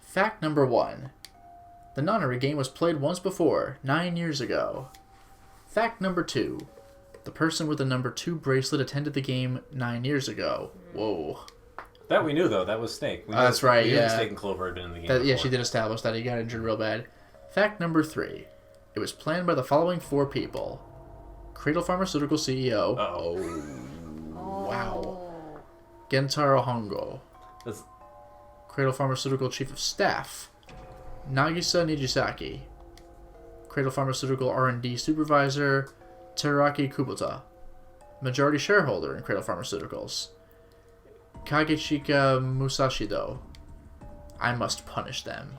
Fact number 1. The nonary game was played once before, 9 years ago. Fact number 2. The person with the number 2 bracelet attended the game 9 years ago. Whoa. That we knew, though. That was Snake. That's right, we yeah. knew Snake and Clover had been in the game Yeah, she did establish that he got injured real bad. Fact number 3. It was planned by the following 4 people. Cradle Pharmaceutical CEO. Wow. Gentaro Hongo. Cradle Pharmaceutical Chief of Staff. Nagisa Nijisaki. Cradle Pharmaceutical R&D Supervisor. Teraki Kubota. Majority shareholder in Cradle Pharmaceuticals. Kagechika Musashido. I must punish them.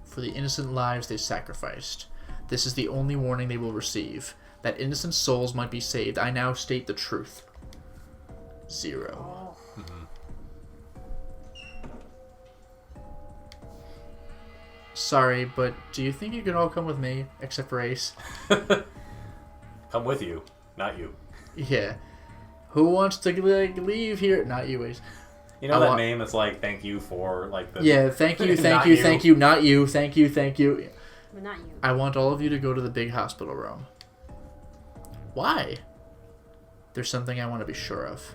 For the innocent lives they sacrificed. This is the only warning they will receive. That innocent souls might be saved. I now state the truth. 0. Sorry, but do you think you could all come with me, except for Ace? Come with you, not you. Yeah. Who wants to leave here? Not you, Ace. You know that name that's like, thank you for, like, the... Yeah, thank you, thank you, thank you, not you, thank you, thank you. But not you. I want all of you to go to the big hospital room. Why? There's something I want to be sure of.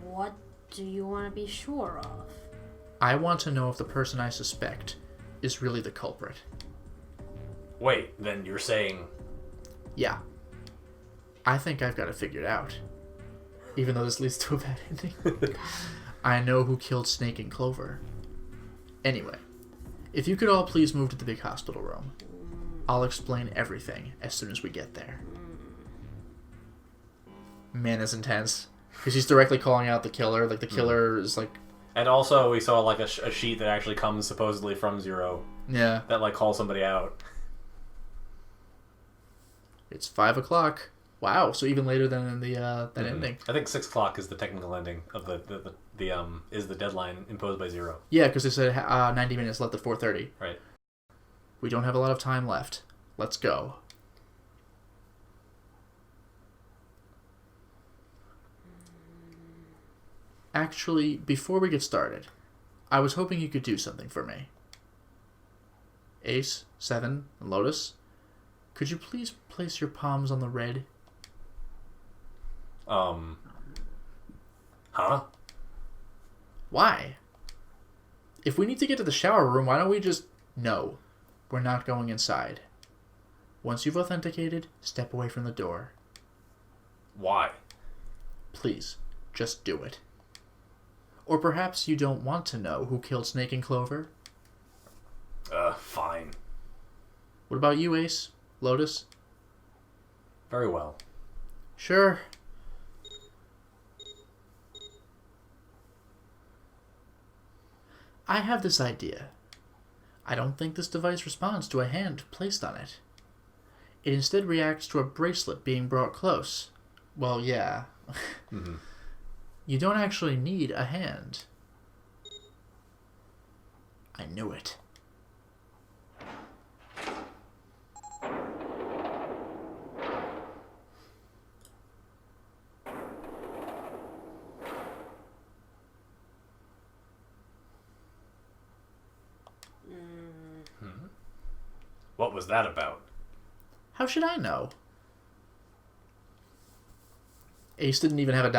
What do you want to be sure of? I want to know if the person I suspect is really the culprit. Wait, then you're saying... Yeah. I think I've got it figured out. Even though this leads to a bad ending. I know who killed Snake and Clover. Anyway, if you could all please move to the big hospital room. I'll explain everything as soon as we get there. Man, that's intense. Because he's directly calling out the killer. Like, the killer is like... And also, we saw, like, a sheet that actually comes supposedly from Zero. Yeah. That, like, calls somebody out. It's 5 o'clock. Wow, so even later than in the that ending. I think 6 o'clock is the technical ending of is the deadline imposed by Zero. Yeah, because they said 90 minutes left at 4:30. Right. We don't have a lot of time left. Let's go. Actually, before we get started, I was hoping you could do something for me. Ace, Seven, and Lotus, could you please place your palms on the red? Huh? Why? If we need to get to the shower room, why don't we just... No, we're not going inside. Once you've authenticated, step away from the door. Why? Please, just do it. Or perhaps you don't want to know who killed Snake and Clover? Fine. What about you, Ace? Lotus? Very well. Sure. I have this idea. I don't think this device responds to a hand placed on it. It instead reacts to a bracelet being brought close. Well, yeah. You don't actually need a hand. I knew it. What was that about? How should I know? Ace didn't even have a ...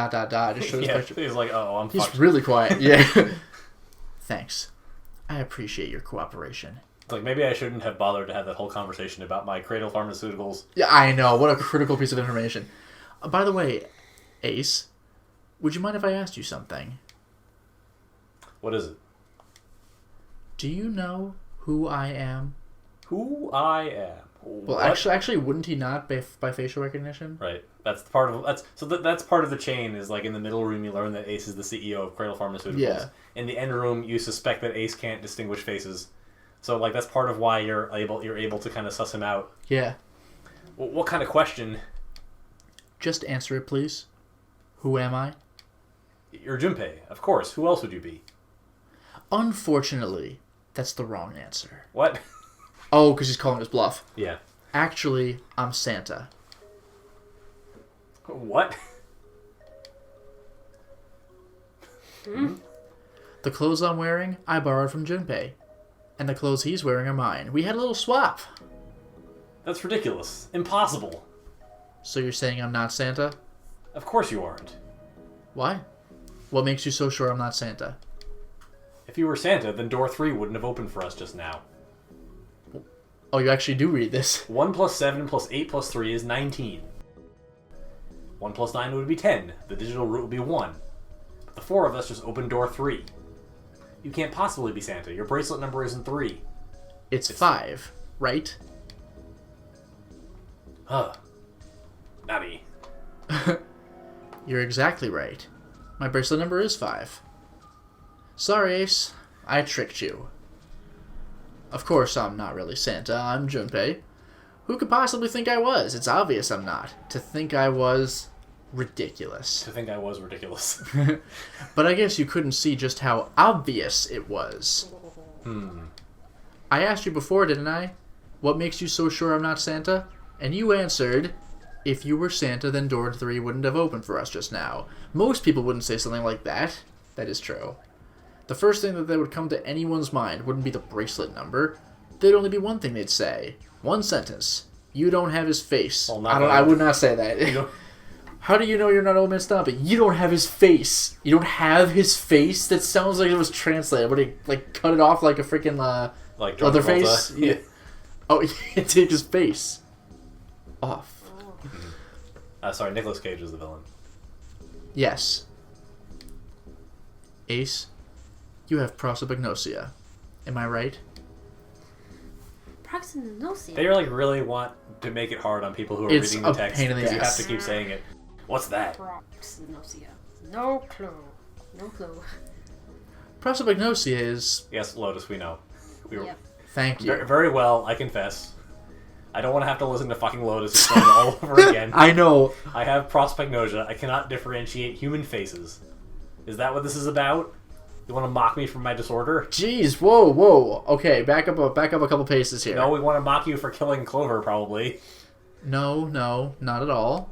Just showed his picture. He's like, oh, I'm fucked. He's really quiet. Yeah. Thanks. I appreciate your cooperation. It's like, maybe I shouldn't have bothered to have that whole conversation about my Cradle Pharmaceuticals. Yeah, I know. What a critical piece of information. By the way, Ace, would you mind if I asked you something? What is it? Do you know who I am? Who I am. Well, What? actually, wouldn't he not by facial recognition? Right. That's part of that's part of the chain. Is like in the middle room, you learn that Ace is the CEO of Cradle Pharmaceuticals. Yeah. In the end room, you suspect that Ace can't distinguish faces. So like that's part of why you're able to kind of suss him out. Yeah. What kind of question? Just answer it, please. Who am I? You're Junpei, of course. Who else would you be? Unfortunately, that's the wrong answer. What? Oh, because he's calling his bluff. Yeah. Actually, I'm Santa. What? The clothes I'm wearing, I borrowed from Junpei. And the clothes he's wearing are mine. We had a little swap. That's ridiculous. Impossible. So you're saying I'm not Santa? Of course you aren't. Why? What makes you so sure I'm not Santa? If you were Santa, then door 3 wouldn't have opened for us just now. Oh, you actually do read this. 1 plus 7 plus 8 plus 3 is 19. 1 plus 9 would be 10. The digital root would be 1. But the 4 of us just opened door 3. You can't possibly be Santa. Your bracelet number isn't 3. It's 5, right? Huh. Nutty. You're exactly right. My bracelet number is 5. Sorry, Ace. I tricked you. Of course, I'm not really Santa. I'm Junpei. Who could possibly think I was? It's obvious I'm not. To think I was... ridiculous. To think I was ridiculous. But I guess you couldn't see just how obvious it was. I asked you before, didn't I? What makes you so sure I'm not Santa? And you answered, if you were Santa, then door 3 wouldn't have opened for us just now. Most people wouldn't say something like that. That is true. The first thing that would come to anyone's mind wouldn't be the bracelet number. There'd only be one thing they'd say. One sentence. You don't have his face. Well, I would not say that. How do you know you're not OldManStompy? You don't have his face. You don't have his face? That sounds like it was translated. Would he, like, cut it off like a freaking, like Leatherface? Yeah. Oh, he take his face off. Sorry, Nicolas Cage is the villain. Yes. Ace, you have prosopagnosia. Am I right? Prosopagnosia. They really want to make it hard on people who are It's reading the a text. pain in the because you have ass. to keep saying it. What's that? Prosopagnosia. No clue. No clue. Prosopagnosia is... Yes, Lotus, we know. We were Yep. Thank you. very well, I confess. I don't want to have to listen to fucking Lotus explain it all over again. I know. I have prosopagnosia. I cannot differentiate human faces. Is that what this is about? You want to mock me for my disorder? Jeez, whoa. Okay, back up a couple paces here. No, we want to mock you for killing Clover, probably. No, not at all.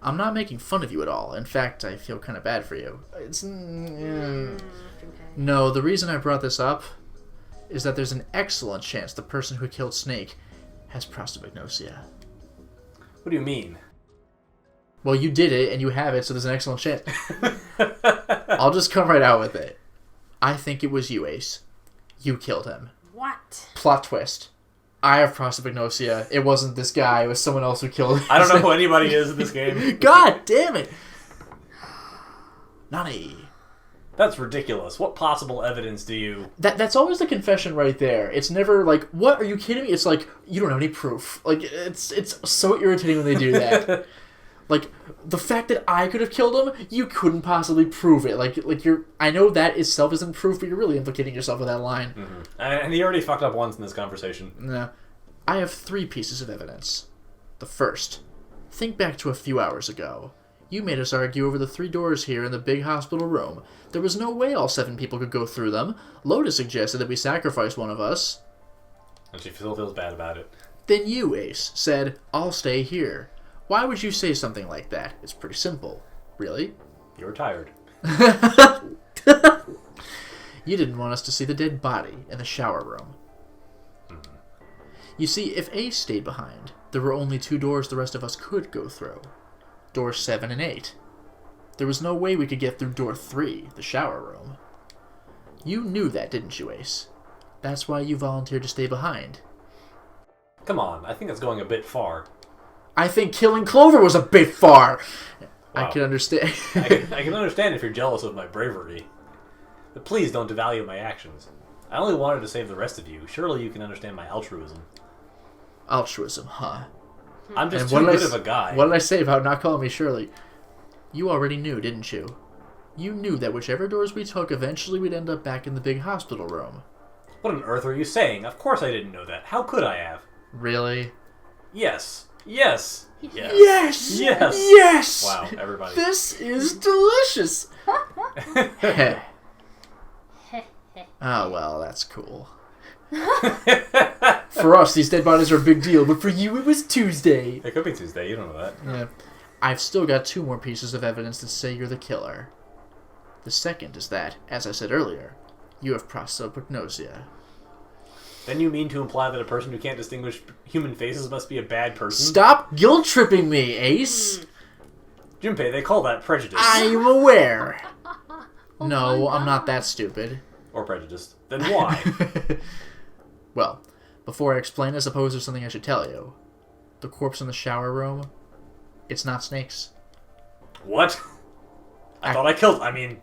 I'm not making fun of you at all. In fact, I feel kind of bad for you. It's... Okay. No, the reason I brought this up is that there's an excellent chance the person who killed Snake has prosopagnosia. What do you mean? Well, you did it, and you have it, so there's an excellent chance. I'll just come right out with it. I think it was you, Ace. You killed him. What? Plot twist. I have prosopagnosia. It wasn't this guy. It was someone else who killed him. I don't know who anybody is in this game. God damn it! Nani. That's ridiculous. What possible evidence do you... That's always the confession right there. It's never like, what, are you kidding me? It's like, you don't have any proof. Like, it's so irritating when they do that. Like, the fact that I could have killed him, you couldn't possibly prove it. Like you're... I know that itself isn't proof, but you're really implicating yourself with that line. Mm-hmm. And he already fucked up once in this conversation. No. I have 3 pieces of evidence. The first. Think back to a few hours ago. You made us argue over the 3 doors here in the big hospital room. There was no way all 7 people could go through them. Lotus suggested that we sacrifice one of us. And she still feels bad about it. Then you, Ace, said, I'll stay here. Why would you say something like that? It's pretty simple. Really? You were tired. You didn't want us to see the dead body in the shower room. Mm-hmm. You see, if Ace stayed behind, there were only 2 doors the rest of us could go through. Doors 7 and 8. There was no way we could get through door 3, the shower room. You knew that, didn't you, Ace? That's why you volunteered to stay behind. Come on, I think that's going a bit far. I think killing Clover was a bit far. Wow. I can understand. I can understand if you're jealous of my bravery. But please don't devalue my actions. I only wanted to save the rest of you. Surely you can understand my altruism. Altruism, huh? I'm just And too good of a guy. What did I say about not calling me Shirley? You already knew, didn't you? You knew that whichever doors we took, eventually we'd end up back in the big hospital room. What on earth are you saying? Of course I didn't know that. How could I have? Really? Yes. Yes. Yes. Yes! Yes. Yes! Wow, everybody. This is delicious! Heh. Oh, well, that's cool. For us, these dead bodies are a big deal, but for you, it was Tuesday. It could be Tuesday. You don't know that. Yeah. I've still got 2 more pieces of evidence that say you're the killer. The second is that, as I said earlier, You have prosopagnosia. Then you mean to imply that a person who can't distinguish human faces must be a bad person? Stop guilt-tripping me, Ace! Junpei, they call that prejudice. I'm aware. Oh No, my I'm not God. that stupid. Or prejudiced. Then why? Well, before I explain, I suppose there's something I should tell you. The corpse in the shower room, it's not Snake's. What? I thought I killed... I mean...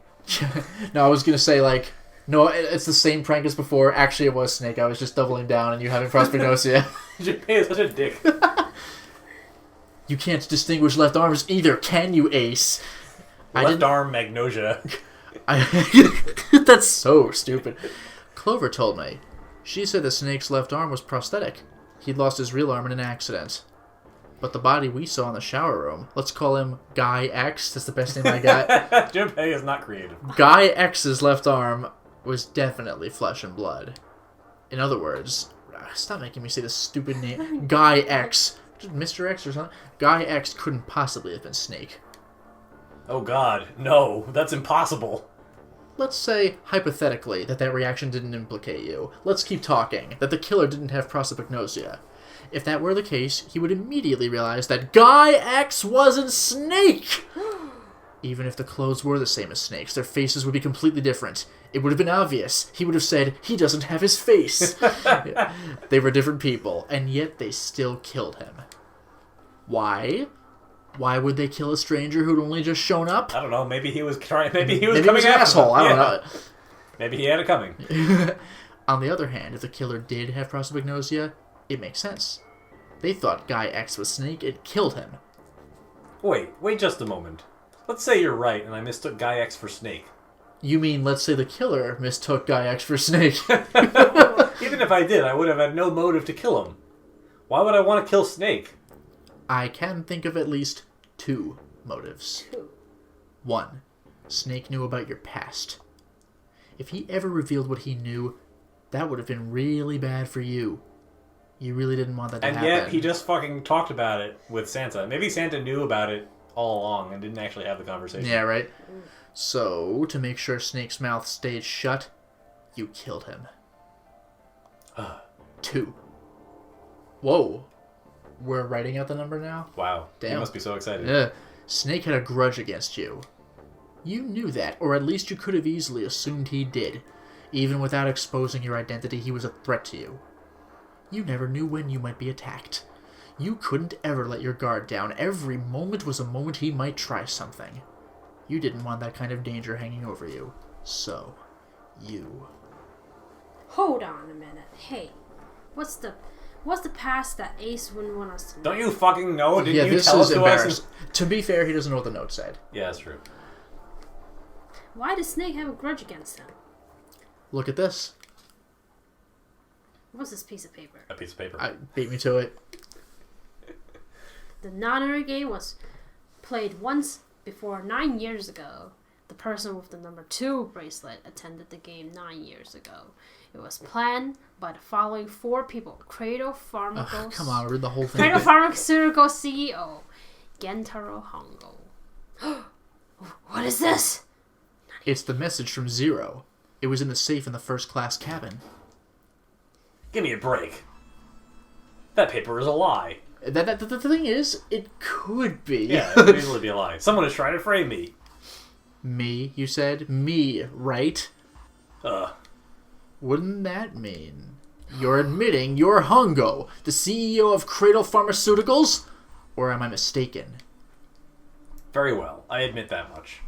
No, I was gonna say, like, no, it's the same prank as before. Actually, it was Snake. I was just doubling down and you having prosopagnosia. Junpei is such a dick. You can't distinguish left arms either, can you, Ace? Left arm magnosia. That's so stupid. Clover told me. She said the Snake's left arm was prosthetic. He'd lost his real arm in an accident. But the body we saw in the shower room, let's call him Guy X, that's the best name I got. Junpei is not creative. Guy X's left arm was definitely flesh and blood. In other words, stop making me say this stupid name. Guy X. Just Mr. X or something? Guy X couldn't possibly have been Snake. Oh god, no, that's impossible. Let's say, hypothetically, that reaction didn't implicate you. Let's keep talking. That the killer didn't have prosopagnosia. If that were the case, he would immediately realize that Guy X wasn't Snake! Even if the clothes were the same as Snake's, their faces would be completely different. It would have been obvious. He would have said, he doesn't have his face. They were different people, and yet they still killed him. Why? Why would they kill a stranger who'd only just shown up? I don't know, maybe he was trying... Maybe he was Maybe coming he was an after them. asshole, I don't Yeah. know. Maybe he had it coming. On the other hand, if the killer did have prosopagnosia, it makes sense. They thought Guy X was Snake and killed him. Wait just a moment. Let's say you're right and I mistook Guy X for Snake. You mean, let's say the killer mistook Guy X for Snake? Even if I did, I would have had no motive to kill him. Why would I want to kill Snake? I can think of at least 2 motives. 1. Snake knew about your past. If he ever revealed what he knew, that would have been really bad for you. You really didn't want that to happen. And yet, he just fucking talked about it with Santa. Maybe Santa knew about it all along and didn't actually have the conversation. Yeah, right? So, to make sure Snake's mouth stayed shut, you killed him. 2. Whoa. We're writing out the number now? Wow. Damn. You must be so excited. Yeah. Snake had a grudge against you. You knew that, or at least you could have easily assumed he did. Even without exposing your identity, he was a threat to you. You never knew when you might be attacked. You couldn't ever let your guard down. Every moment was a moment he might try something. You didn't want that kind of danger hanging over you. So, you... Hold on a minute. Hey, what's the past that Ace wouldn't want us to know? Don't you fucking know? Didn't Yeah, you this tell is us to us? embarrassing. To be fair, he doesn't know what the note said. Yeah, that's true. Why does Snake have a grudge against him? Look at this. What's this piece of paper? A piece of paper. Beat me to it. The nonary game was played once before 9 years ago. The person with the number 2 bracelet attended the game 9 years ago. It was planned by the following 4 people. Cradle Pharmaceuticals. Come on, read the whole thing. Cradle Pharmaceuticals CEO, Gentaro Hongo. What is this? It's the message from Zero. It was in the safe in the first-class cabin. Give me a break. That paper is a lie. The thing is, it could be. Yeah, it could easily be a lie. Someone is trying to frame me. Me, you said? Me, right? Ugh. Wouldn't that mean you're admitting you're Hongo, the CEO of Cradle Pharmaceuticals? Or am I mistaken? Very well. I admit that much.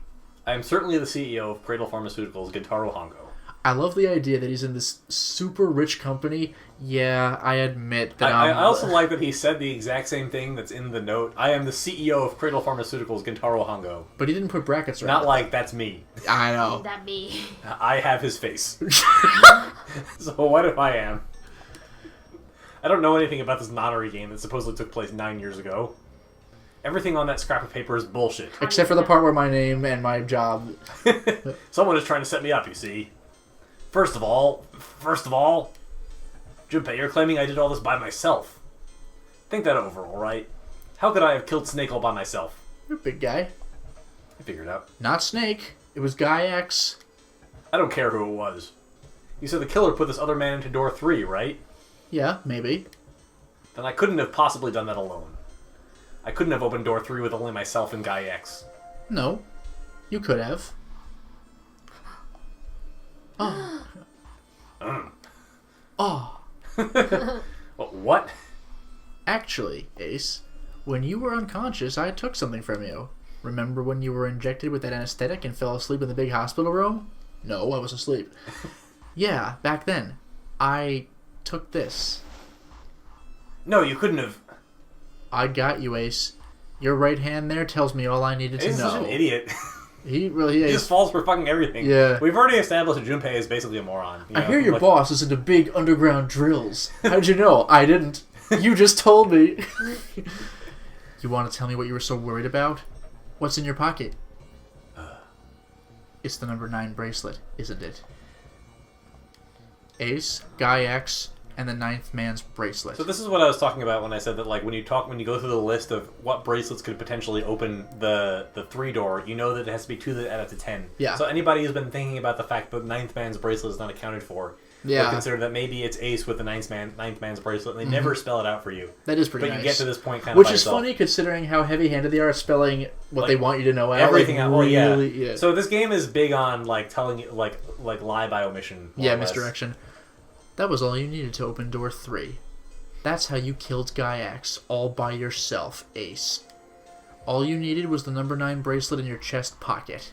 I am certainly the CEO of Cradle Pharmaceuticals, Gentaro Hongo. I love the idea that he's in this super rich company. Yeah, I admit that I also like that he said the exact same thing that's in the note. I am the CEO of Cradle Pharmaceuticals, Gentaro Hongo. But he didn't put brackets around Not it. like, that's me. I know. That be? I have his face. So what if I am? I don't know anything about this nonary game that supposedly took place 9 years ago. Everything on that scrap of paper is bullshit. Except for the part where my name and my job... Someone is trying to set me up, you see. First of all, Junpei, you're claiming I did all this by myself. Think that over, alright? How could I have killed Snake all by myself? You're a big guy. I figured it out. Not Snake. It was Guy X. I don't care who it was. You said the killer put this other man into door 3, right? Yeah, maybe. Then I couldn't have possibly done that alone. I couldn't have opened door 3 with only myself and Guy X. No. You could have. Oh. Oh. What? Actually, Ace, when you were unconscious, I took something from you. Remember when you were injected with that anesthetic and fell asleep in the big hospital room? No, I was asleep. Yeah, back then. I took this. No, you couldn't have. I got you, Ace. Your right hand there tells me all I needed to know. Ace is such an idiot. He really is. He just falls for fucking everything. Yeah. We've already established that Junpei is basically a moron. I hear your boss is into big underground drills. How'd you know? I didn't. You just told me. You want to tell me what you were so worried about? What's in your pocket? It's the number 9 bracelet, isn't it? Ace, Guy X, and the 9th man's bracelet. So this is what I was talking about when I said that, like, when you go through the list of what bracelets could potentially open the 3 door, you know that it has to be 2 that add up to 10. Yeah. So anybody who's been thinking about the fact that the 9th man's bracelet is not accounted for, Yeah. would consider that maybe it's Ace with the 9th man's bracelet, and they never spell it out for you. That is pretty But nice. you get to this point kind of Which by is yourself. funny considering how heavy-handed they are at spelling what Like, they want you to know out. Everything like, out. Well, yeah. yeah. So this game is big on like telling you like lie by omission. more Yeah, or less. misdirection. That was all you needed to open door 3. That's how you killed Guy X, all by yourself, Ace. All you needed was the number 9 bracelet in your chest pocket.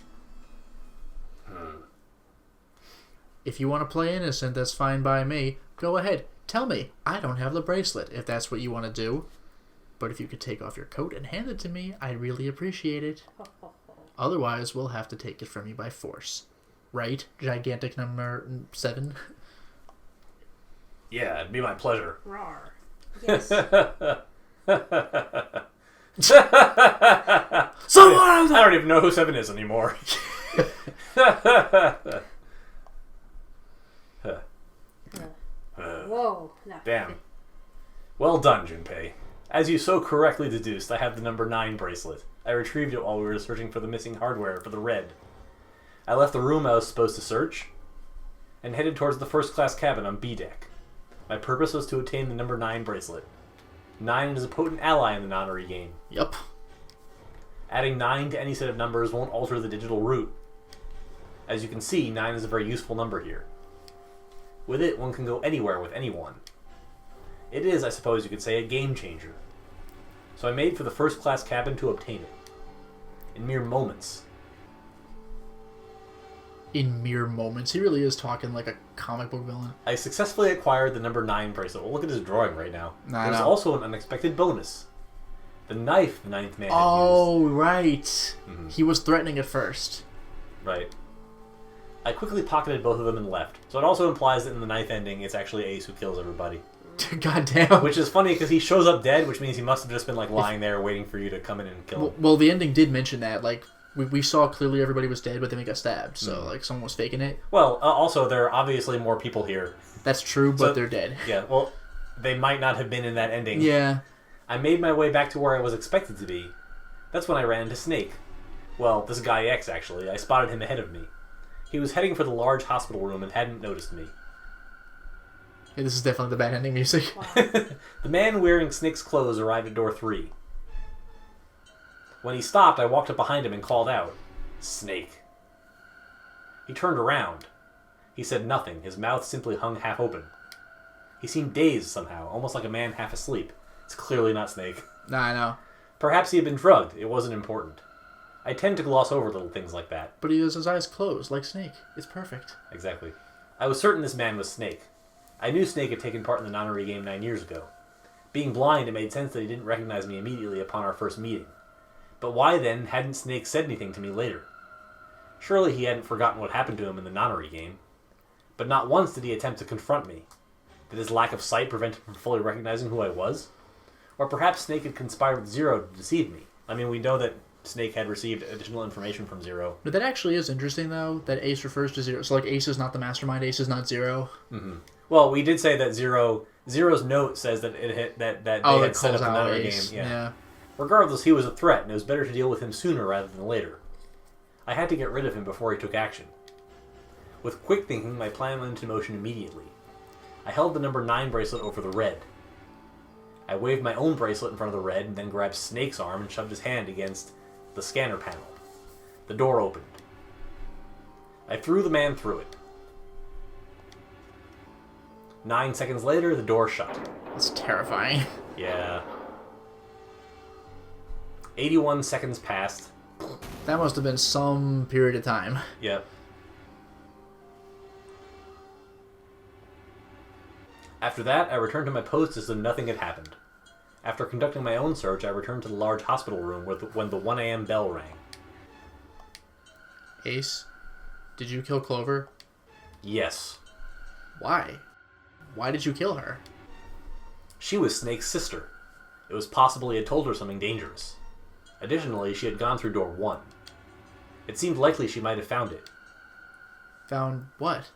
If you want to play innocent, that's fine by me. Go ahead. Tell me. I don't have the bracelet, if that's what you want to do. But if you could take off your coat and hand it to me, I'd really appreciate it. Otherwise, we'll have to take it from you by force. Right, gigantic number 7? Yeah, it'd be my pleasure. Rawr. Yes. Someone! I don't even know who 7 is anymore. Whoa. No. Damn. Well done, Junpei. As you so correctly deduced, I have the number 9 bracelet. I retrieved it while we were searching for the missing hardware for the red. I left the room I was supposed to search and headed towards the first-class cabin on B deck. My purpose was to obtain the number 9 bracelet. 9 is a potent ally in the nonary game. Yup. Adding 9 to any set of numbers won't alter the digital root. As you can see, 9 is a very useful number here. With it, one can go anywhere with anyone. It is, I suppose you could say, a game changer. So I made for the first-class cabin to obtain it. In mere moments. In mere moments. He really is talking like a comic book villain. I successfully acquired the number 9 bracelet. Well, look at his drawing right now. I There's know. also an unexpected bonus. The knife the 9th man had Oh, right. Mhm. He was threatening at first. used. Right. I quickly pocketed both of them and left. So it also implies that in the 9th ending, it's actually Ace who kills everybody. God damn. Which is funny because he shows up dead, which means he must have just been like lying there waiting for you to come in and kill him. Well, the ending did mention that. Like, we saw clearly everybody was dead, but then we got stabbed. So, like, someone was faking it. Well, also, there are obviously more people here. That's true, but So- they're dead. Yeah, well, they might not have been in that ending. Yeah. I made my way back to where I was expected to be. That's when I ran into Snake. Well, this Guy X, actually. I spotted him ahead of me. He was heading for the large hospital room and hadn't noticed me. Yeah, this is definitely the bad ending music. The man wearing Snake's clothes arrived at door 3. When he stopped, I walked up behind him and called out, "Snake." He turned around. He said nothing. His mouth simply hung half open. He seemed dazed somehow, almost like a man half asleep. It's clearly not Snake. Nah, I know. Perhaps he had been drugged. It wasn't important. I tend to gloss over little things like that. But he has his eyes closed, like Snake. It's perfect. Exactly. I was certain this man was Snake. I knew Snake had taken part in the nonary game 9 years ago. Being blind, it made sense that he didn't recognize me immediately upon our first meeting. But why, then, hadn't Snake said anything to me later? Surely he hadn't forgotten what happened to him in the nonary game. But not once did he attempt to confront me. Did his lack of sight prevent him from fully recognizing who I was? Or perhaps Snake had conspired with Zero to deceive me. I mean, we know that Snake had received additional information from Zero. But that actually is interesting, though, that Ace refers to Zero. So, like, Ace is not the mastermind, Ace is not Zero. Mm-hmm. Well, we did say that Zero's note says that it hit, that they Oh, had it set calls up out another Ace. game. Yeah. Regardless, he was a threat, and it was better to deal with him sooner rather than later. I had to get rid of him before he took action. With quick thinking, my plan went into motion immediately. I held the number 9 bracelet over the red. I waved my own bracelet in front of the red and then grabbed Snake's arm and shoved his hand against the scanner panel. The door opened. I threw the man through it. 9 seconds later, the door shut. That's terrifying. Yeah. 81 seconds passed. That must have been some period of time. Yep. After that, I returned to my post as though nothing had happened. After conducting my own search, I returned to the large hospital room when the 1 a.m. bell rang. Ace, did you kill Clover? Yes. Why? Why did you kill her? She was Snake's sister. It was possible he had told her something dangerous. Additionally, she had gone through door 1. It seemed likely she might have found it. Found what?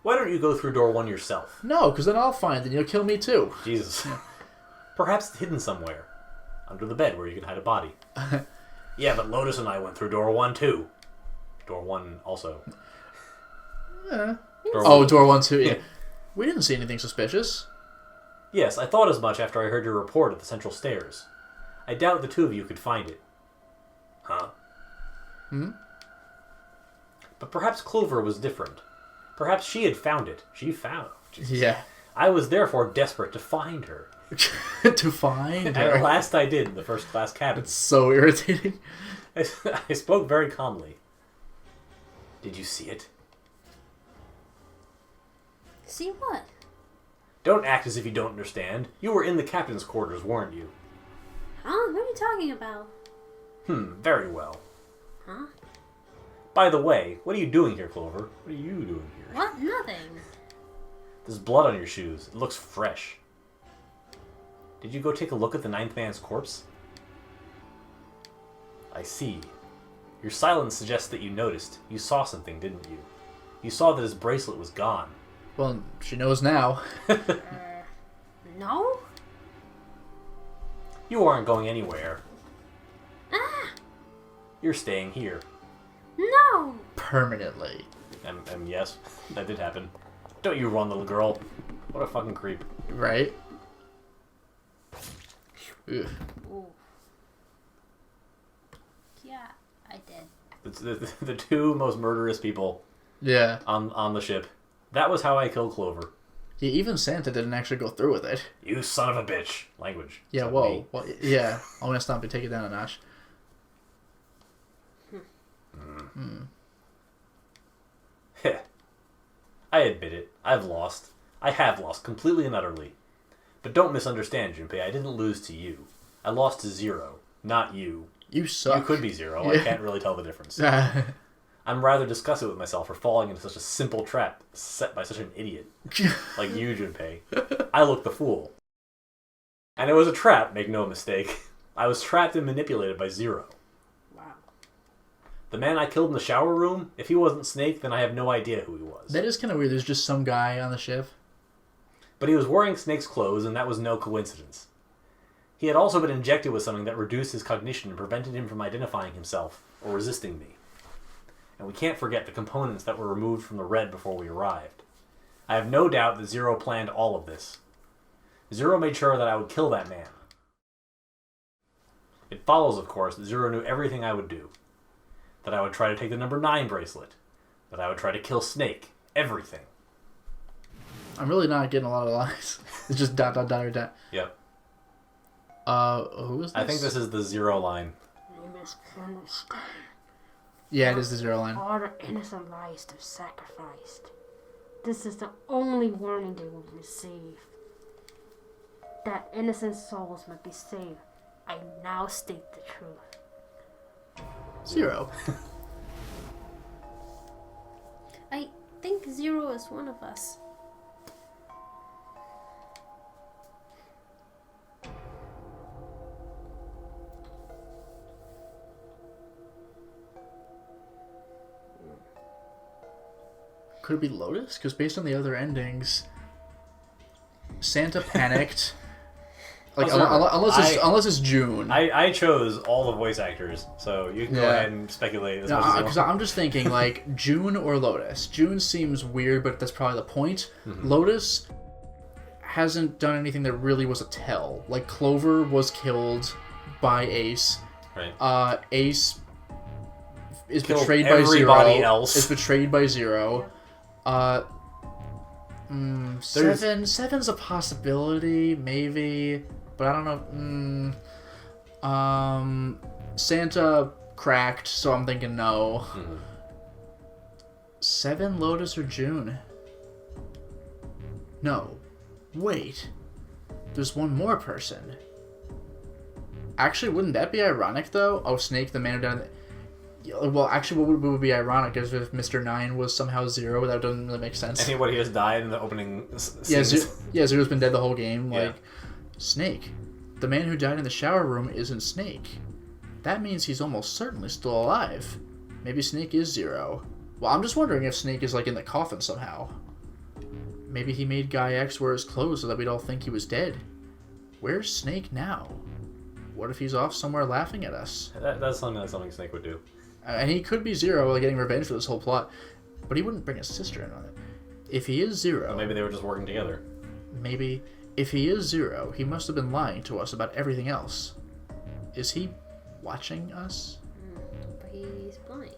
Why don't you go through door 1 yourself? No, because then I'll find it and you'll kill me too. Jesus. Perhaps it's hidden somewhere. Under the bed where you can hide a body. Yeah, but Lotus and I went through door 1 too. Door 1 also. Door 1 too, yeah. We didn't see anything suspicious. Yes, I thought as much after I heard your report at the central stairs. I doubt the two of you could find it. Huh? But perhaps Clover was different. Perhaps she had found it. She found it. Jesus. Yeah. I was therefore desperate to find her. To find And her. at last I did in the first class cabin. It's so irritating. I spoke very calmly. Did you see it? See what? Don't act as if you don't understand. You were in the captain's quarters, weren't you? Huh? What are you talking about? Very well. Huh? By the way, what are you doing here, Clover? What are you doing here? What? Nothing. There's blood on your shoes. It looks fresh. Did you go take a look at the 9th man's corpse? I see. Your silence suggests that you noticed. You saw something, didn't you? You saw that his bracelet was gone. Well, she knows now. No? You aren't going anywhere. Ah! You're staying here. No! Permanently. Yes, that did happen. Don't you run, little girl. What a fucking creep. Right? Ugh. Ooh. Yeah, I did. The two most murderous people Yeah. on the ship. That was how I killed Clover. Yeah, even Santa didn't actually go through with it. You son of a bitch. Language. Yeah, Except whoa. me. Well, yeah. OldManStompy, take it down a notch. Heh. I admit it. I've lost. I have lost completely and utterly. But don't misunderstand, Junpei. I didn't lose to you. I lost to Zero, not you. You suck. You could be Zero. Yeah. I can't really tell the difference. Yeah. I'm rather disgusted with myself for falling into such a simple trap set by such an idiot like you, Junpei. I look the fool. And it was a trap, make no mistake. I was trapped and manipulated by Zero. Wow. The man I killed in the shower room, if he wasn't Snake, then I have no idea who he was. That is kind of weird. There's just some guy on the ship. But he was wearing Snake's clothes, and that was no coincidence. He had also been injected with something that reduced his cognition and prevented him from identifying himself or resisting me. And we can't forget the components that were removed from the red before we arrived. I have no doubt that Zero planned all of this. Zero made sure that I would kill that man. It follows, of course, that Zero knew everything I would do. That I would try to take the number 9 bracelet. That I would try to kill Snake. Everything. I'm really not getting a lot of lines. It's just dot, dot, dot, or dot. Yep. Who is this? I think this is the Zero line. Name is Cornerstone. Yeah, it is the Zero line. All the innocent lives they've sacrificed. This is the only warning they will receive. That innocent souls might be saved. I now state the truth. Zero. I think Zero is one of us. Could it be Lotus? Because based on the other endings, Santa panicked, Like Observer. unless it's June. I chose all the voice actors, so you can go ahead and speculate as much as you Because want. I'm just thinking like June or Lotus. June seems weird, but that's probably the point. Lotus hasn't done anything that really was a tell. Like Clover was killed by Ace. Right. Ace is Killed betrayed by Zero. everybody else. Is betrayed by Zero. Seven's a possibility, maybe, but I don't know. Santa cracked, so I'm thinking no. 7, Lotus, or June? No. Wait. There's one more person. Actually, wouldn't that be ironic, though? Oh, Snake, the man who died... Well, actually, what would be ironic is if Mr. 9 was somehow Zero. That doesn't really make sense. Anybody has died in the opening scenes. Zero's been dead the whole game. Yeah. Like, Snake. The man who died in the shower room isn't Snake. That means he's almost certainly still alive. Maybe Snake is Zero. Well, I'm just wondering if Snake is, like, in the coffin somehow. Maybe he made Guy X wear his clothes so that we'd all think he was dead. Where's Snake now? What if he's off somewhere laughing at us? That's something Snake would do. And he could be Zero, like, getting revenge for this whole plot. But he wouldn't bring his sister in on it. If he is Zero... Or maybe they were just working together. Maybe. If he is Zero, he must have been lying to us about everything else. Is he watching us? But he's blind.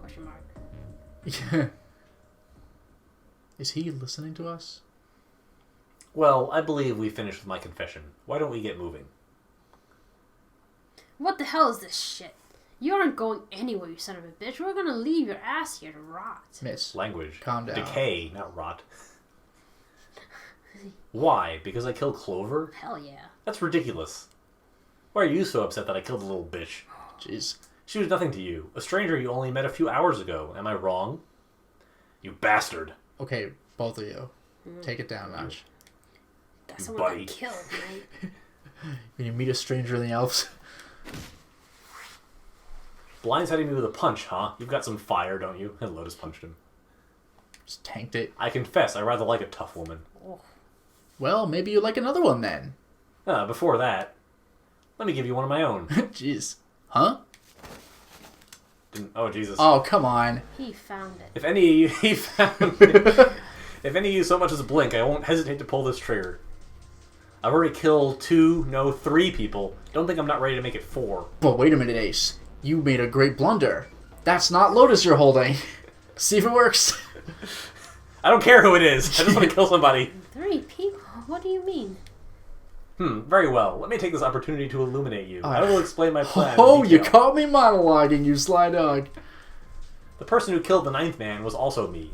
Question mark. Yeah. Is he listening to us? Well, I believe we finished with my confession. Why don't we get moving? What the hell is this shit? You aren't going anywhere, you son of a bitch. We're gonna leave your ass here to rot. Miss. Language. Calm down. Decay, not rot. Why? Because I killed Clover? Hell yeah. That's ridiculous. Why are you so upset that I killed the little bitch? Jeez. She was nothing to you. A stranger you only met a few hours ago. Am I wrong? You bastard. Okay, both of you. Take it down a notch. Got someone Buddy. got killed, mate. When you meet a stranger in the Alps. Blindsiding me with a punch, huh? You've got some fire, don't you? And Lotus punched him. Just tanked it. I confess, I rather like a tough woman. Oh. Well, maybe you like another one then. Before that, let me give you one of my own. Jeez. Huh? Oh, Jesus. Oh, come on. He found it. If any of you, if any of you so much as blink, I won't hesitate to pull this trigger. I've already killed 3 people. Don't think I'm not ready to make it 4. But wait a minute, Ace. You made a great blunder. That's not Lotus you're holding. See if it works. I don't care who it is. I just want to kill somebody. 3 people? What do you mean? Very well. Let me take this opportunity to illuminate you. I will explain my plan. Oh, in you detail. caught me monologuing, you sly dog. The person who killed the 9th man was also me.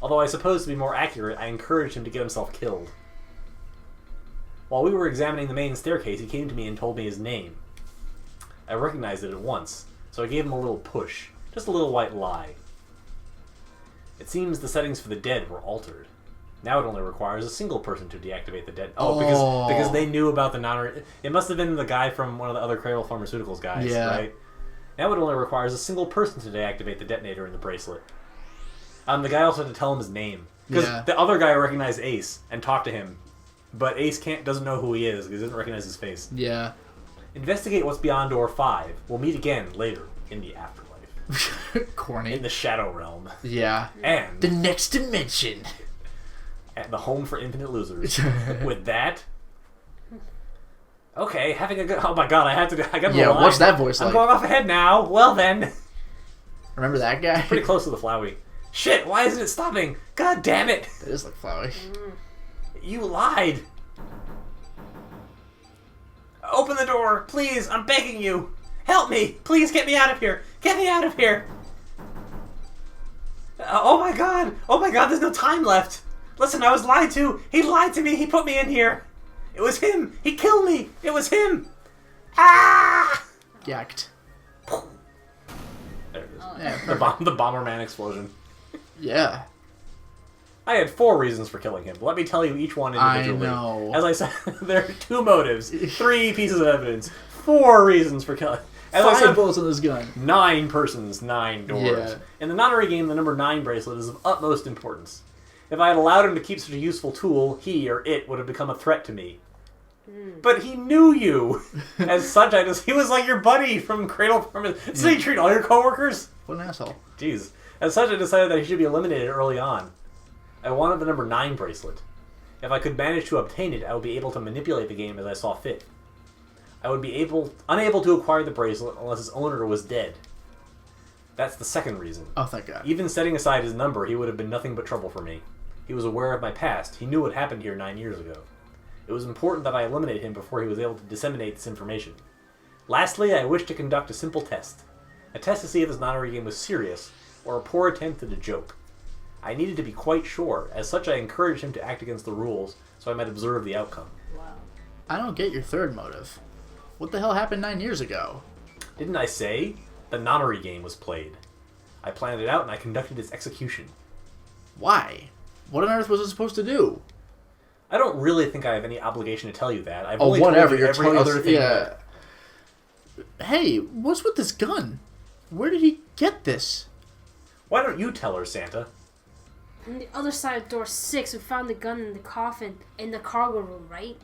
Although I suppose to be more accurate, I encouraged him to get himself killed. While we were examining the main staircase, he came to me and told me his name. I recognized it at once, so I gave him a little push. Just a little white lie. It seems the settings for the dead were altered. Now it only requires a single person to deactivate the dead. Because they knew about the non... It must have been the guy from one of the other Cradle Pharmaceuticals guys, right? Now it only requires a single person to deactivate the detonator in the bracelet. The guy also had to tell him his name. Because the other guy recognized Ace and talked to him. But Ace doesn't know who he is because he doesn't recognize his face. Yeah. Investigate what's beyond door 5. We'll meet again later in the afterlife. Corny. In the Shadow Realm. Yeah. And... the next dimension. At the home for infinite losers. With that... Okay, having a good... Oh my god, I got the line. What's that voice like? I'm going off ahead now. Well then. Remember that guy? Pretty close to the Flowey. Shit, why isn't it stopping? God damn it. That is like Flowey. You lied. Open the door, please. I'm begging you. Help me. Please get me out of here. Get me out of here. Oh my god. Oh my god, there's no time left. Listen, I was lied to. He lied to me. He put me in here. It was him. He killed me. It was him. Ah! Yacked. There it is. Yeah, The Bomberman explosion. Yeah. I had 4 reasons for killing him. Let me tell you each one individually. I know. As I said, there are 2 motives, 3 pieces of evidence, 4 reasons for killing. As I 5 said, bullets in this gun. 9 persons, 9 doors. Yeah. In the Nonary game, the number 9 bracelet is of utmost importance. If I had allowed him to keep such a useful tool, he or it would have become a threat to me. But he knew you. As such, he was like your buddy from Cradle Farm. So you treat all your coworkers? What an asshole. Jeez. As such, I decided that he should be eliminated early on. I wanted the number 9 bracelet. If I could manage to obtain it, I would be able to manipulate the game as I saw fit. I would be unable to acquire the bracelet unless its owner was dead. That's the second reason. Oh, thank God. Even setting aside his number, he would have been nothing but trouble for me. He was aware of my past. He knew what happened here 9 years ago. It was important that I eliminate him before he was able to disseminate this information. Lastly, I wish to conduct a simple test. A test to see if this nonary game was serious, or a poor attempt at a joke. I needed to be quite sure. As such, I encouraged him to act against the rules, so I might observe the outcome. Wow. I don't get your third motive. What the hell happened 9 years ago? Didn't I say? The nonary game was played. I planned it out and I conducted its execution. Why? What on earth was it supposed to do? I don't really think I have any obligation to tell you that. I've Oh, only whatever. told you every other thing. Yeah. Hey, what's with this gun? Where did he get this? Why don't you tell her, Santa? On the other side of door 6, we found the gun in the coffin in the cargo room, right?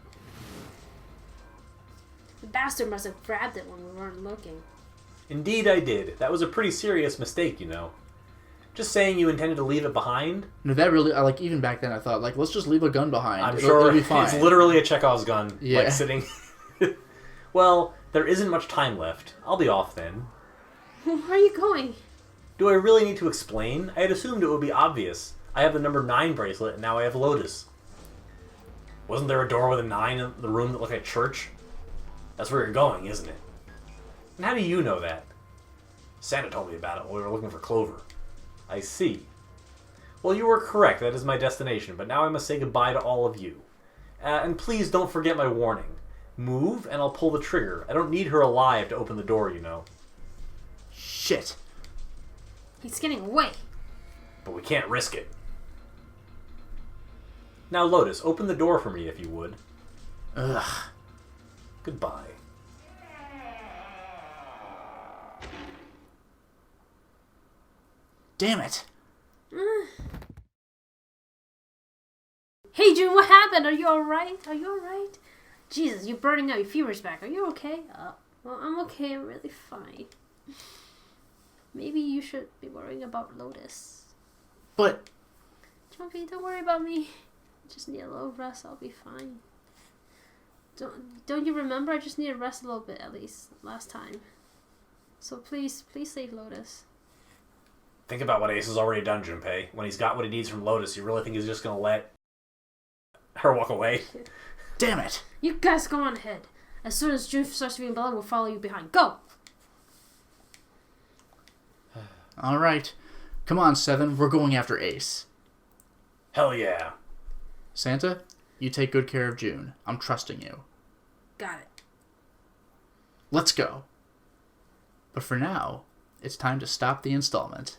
The bastard must have grabbed it when we weren't looking. Indeed I did. That was a pretty serious mistake, you know. Just saying you intended to leave it behind? No, that really, even back then I thought, let's just leave a gun behind. I'm It'll sure be fine. it's literally a Chekhov's gun, Yeah. sitting... Well, there isn't much time left. I'll be off then. Where are you going? Do I really need to explain? I had assumed it would be obvious. I have the number 9 bracelet, and now I have Lotus. Wasn't there a door with a 9 in the room that looked like a church? That's where you're going, isn't it? And how do you know that? Santa told me about it while we were looking for Clover. I see. Well, you were correct. That is my destination, but now I must say goodbye to all of you. And please don't forget my warning. Move, and I'll pull the trigger. I don't need her alive to open the door, you know. Shit. He's getting away. But we can't risk it. Now, Lotus, open the door for me if you would. Ugh. Goodbye. Damn it. Hey, June, what happened? Are you alright? Are you alright? Jesus, you're burning out. Your fever's back. Are you okay? Well, I'm okay. I'm really fine. Maybe you should be worrying about Lotus. But... Jumpy, don't worry about me. I just need a little rest. I'll be fine. Don't you remember? I just need to rest a little bit, at least, last time. So please save Lotus. Think about what Ace has already done, Junpei. When he's got what he needs from Lotus, you really think he's just gonna let her walk away? Damn it. You guys go on ahead. As soon as June starts to be in blood, we'll follow you behind. Go! Alright. Come on, 7. We're going after Ace. Hell yeah. Santa, you take good care of June. I'm trusting you. Got it. Let's go. But for now, it's time to stop the installment.